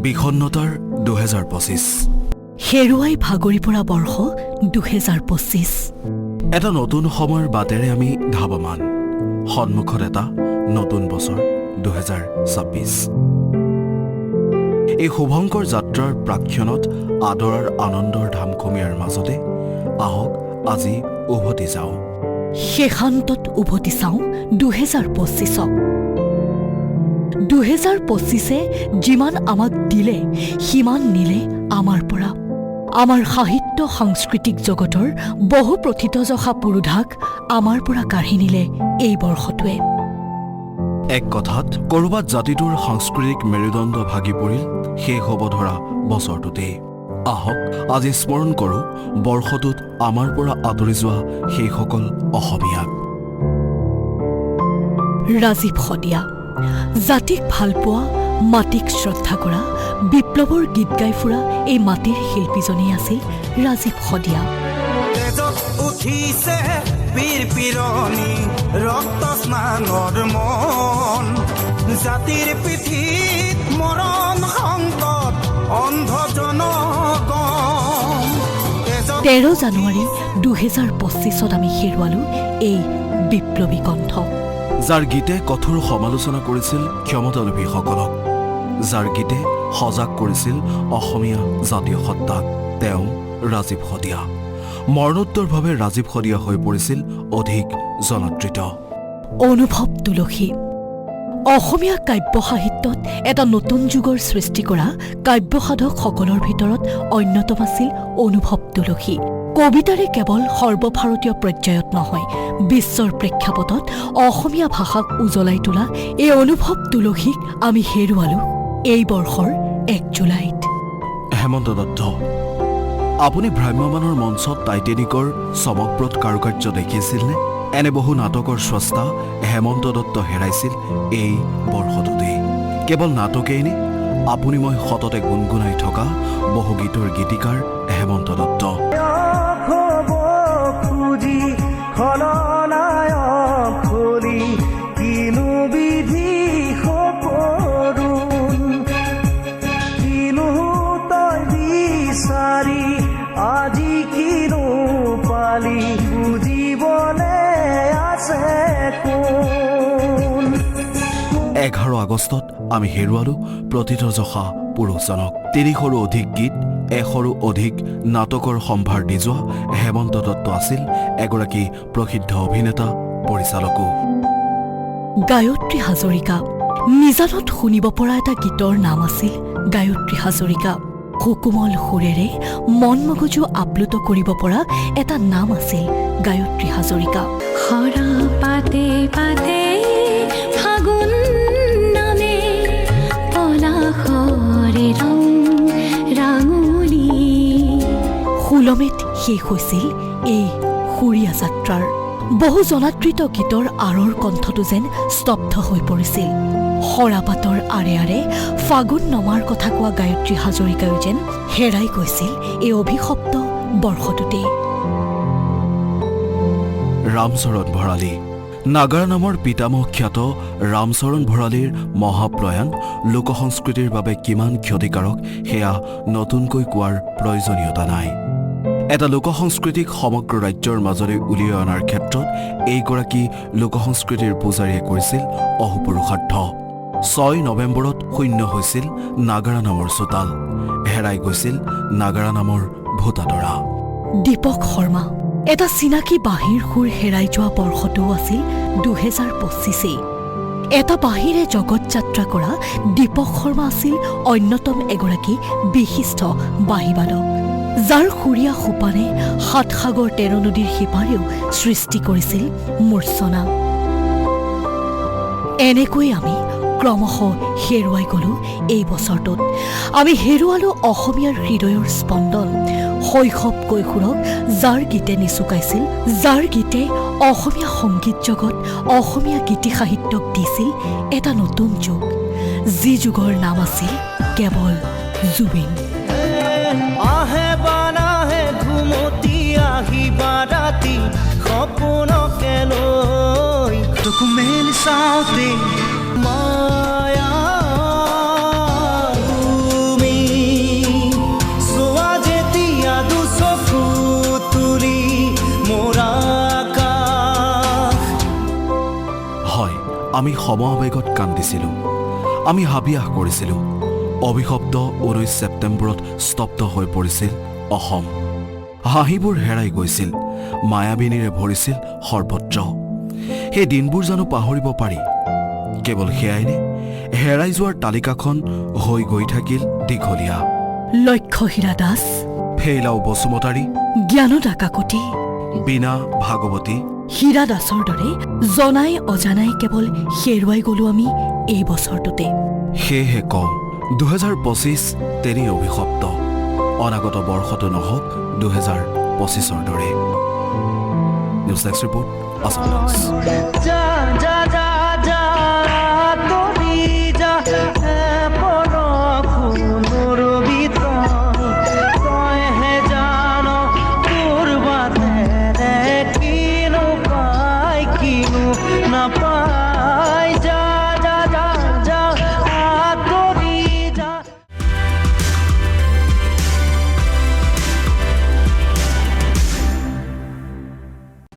বিষণ্ণতাৰ 2025 হেৰুৱাই ভাগৰি পৰা বৰ্ষ 2025 এটা নতুন সময়ৰ বাটেৰে আমি ধাৱমান সন্মুখত এটা নতুন বছৰ 2026 এই শুভংকৰ যাত্ৰাৰ প্ৰাক্ষণত আদৰাৰ আনন্দৰ ধামখুমীয়াৰ মাজতে আহক আজি উভতি যাওঁ শেষান্তত উভতি চাওঁ 2025ক 2025এ যিমান আমাক দিলে সিমান নিলে আমাৰ পৰা আমাৰ সাহিত্য সাংস্কৃতিক জগতৰ বহু প্ৰথিতযশা পুৰোধাক আমাৰ পৰা কাঢ়ি নিলে এই বৰ্ষটোৱে এক কথাত কৰবাত জাতিটোৰ সাংস্কৃতিক মেৰুদণ্ড ভাগি পৰিল শেষ হ'ব ধৰা বছৰটোতেই আহক আজি স্মৰণ কৰোঁ বৰ্ষটোত আমাৰ পৰা আঁতৰি যোৱা সেইসকল অসমীয়াক ৰাজীৱ শদিয়া জাতিক ভালপোৱা মাটিক শ্ৰদ্ধা কৰা বিপ্লৱৰ গীত গাই ফুৰা এই মাটিৰ শিল্পীজনেই আছিল ৰাজীৱ শদিয়া উঠিছে পীৰ পিৰণি ৰক্ত স্নানৰ মন জাতিৰ পিঠিত মৰণ সংকট অন্ধ জনগণ 13 জানুৱাৰী 2025ত আমি হেৰুৱালো এই বিপ্লৱী কণ্ঠ যাৰ গীতে কঠোৰ সমালোচনা কৰিছিল ক্ষমতালোভীসকলক যাৰ গীতে সজাগ কৰিছিল অসমীয়া জাতীয় সত্তাক তেওঁ ৰাজীৱ শদিয়া মৰণোত্তৰভাৱে ৰাজীৱ শদিয়া হৈ পৰিছিল অধিক জনপ্ৰিয় অনুভৱ তুলসী অসমীয়া কাব্য সাহিত্যত এটা নতুন যুগৰ সৃষ্টি কৰা কাব্যসাধকসকলৰ ভিতৰত অন্যতম আছিল অনুভৱ তুলসী কবিতাৰে কেৱল সৰ্বভাৰতীয় পৰ্যায়ত নহয় বিশ্বৰ প্ৰেক্ষাপটত অসমীয়া ভাষাক উজ্বলাই তোলা এই অনুভৱ তুলসীক আমি হেৰুৱালো এই বৰ্ষৰ 1 জুলাইত হেমন্ত দত্ত আপুনি ভ্ৰাম্যমানৰ মঞ্চত টাইটেনিকৰ চমকপ্ৰদ কাৰুকাৰ্য দেখিছিলনে এনে বহু নাটকৰ স্ৰষ্টা হেমন্ত দত্ত হেৰাইছিল এই বৰ্ষটোতেই কেৱল নাটকেই নে আপুনি মই সততে গুণগুণাই থকা বহু গীতৰ গীতিকাৰ হেমন্ত দত্ত আজি কিনো পালি বুজিবলে আছে 11 আগষ্টত আমি হেৰুৱালো প্ৰথিতযশা পুৰুষজনক 30ৰো অধিক গীত 100ৰো অধিক নাটকৰ সম্ভাৰ দি যোৱা হেমন্ত দত্ত আছিল এগৰাকী প্ৰসিদ্ধ অভিনেতা পৰিচালকো গায়ত্ৰী হাজৰিকা নিজানত শুনিব পৰা এটা গীতৰ নাম আছিল গায়ত্ৰী হাজৰিকা সুকোমল সুৰেৰে মন মগজু আপ্লুত কৰিব পৰা এটা নাম আছিল গায়ত্ৰী হাজৰিকা হৰা পাতে পাতে ফাগুন নামে পলাশৰে ৰং ৰাঙলী সুলমেত শেষ হৈছিল এই সুৰীয়া যাত্ৰাৰ বহু জনাদৃত গীতৰ আঁৰৰ কণ্ঠটো যেন স্তব্ধ হৈ পৰিছিল সৰাপাতৰ আৰে আৰে ফাগুন নমাৰ কথা কোৱা গায়ত্ৰী হাজৰিকায়ো যেন হেৰাই গৈছিল এই অভিশপ্ত বৰ্ষটোতেই ৰামচৰণ ভঁৰালী নাগাৰা নামৰ পিতামহ খ্যাত ৰামচৰণ ভঁৰালীৰ মহাপ্ৰয়াণ লোকসংস্কৃতিৰ বাবে কিমান ক্ষতিকাৰক সেয়া নতুনকৈ কোৱাৰ প্ৰয়োজনীয়তা নাই এটা লোকসংস্কৃতিক সমগ্ৰ ৰাজ্যৰ মাজলৈ উলিয়াই অনাৰ ক্ষেত্ৰত এইগৰাকী লোকসংস্কৃতিৰ পূজাৰীয়ে কৰিছিল অহোপুৰুষাৰ্থ 6 নৱেম্বৰত শূন্য হৈছিল নাগাৰা নামৰ চোতাল হেৰাই গৈছিল নাগাৰা নামৰ ভূতাতৰা দীপক শৰ্মা এটা চিনাকি বাঁহীৰ সুৰ হেৰাই যোৱা বৰ্ষটোও আছিল 2025 এটা বাঁহীৰে জগত যাত্ৰা কৰা দীপক শৰ্মা আছিল অন্যতম এগৰাকী বিশিষ্ট বাঁহীবাদক যাৰ সুৰীয়া সোপানে 7 সাগৰ 13 নদীৰ সিপাৰেও সৃষ্টি কৰিছিল মূৰ্ছনা এনেকৈ আমি ক্ৰমশ হেৰুৱাই গলো এই বছৰটোত আমি হেৰুৱালো অসমীয়াৰ হৃদয়ৰ স্পন্দন শৈশৱ কৈশোৰক যাৰ গীতে নিচুকাইছিল যাৰ গীতে অসমীয়া সংগীত জগত অসমীয়া গীতি সাহিত্যক দিছিল এটা নতুন যুগ যি যুগৰ নাম আছিল কেৱল জুবিন আহে বানাহে ঘুমতি আহিবা ৰাতি সপোনকে লৈ চকু মেলি চাওঁতে মায়া আমি সমআৱেগত কান্দিছিলোঁ। আমি হাবিয়াস কৰিছিলোঁ। অভিশপ্ত 19 ছেপ্টেম্বৰত স্তব্ধ হৈ পৰিছিল অসম। হাঁহিবোৰ হেৰাই গৈছিল, মায়াবিনীৰে ভৰিছিল সৰ্বত্ৰ। সেই দিনবোৰ জানো পাহৰিব পাৰি? কেৱল সেয়াইনে হেৰাই যোৱাৰ তালিকাখন হৈ গৈ থাকিল দীঘলীয়া। লক্ষ্যহীৰা দাস, ফেইলাও বসুমতাৰী, জ্ঞানদা কাকতি, বীণা ভাগৱতী, হীৰা দাসৰ দৰে জনাই অজানাই কেৱল হেৰুৱাই গলো আমি এই বছৰটোতে। সেয়েহে কওঁ 2025 তেনেই অভিশপ্ত। অনাগত বৰ্ষটো নহওক 2025ৰ দৰে। News desk report, Assam times. যা যা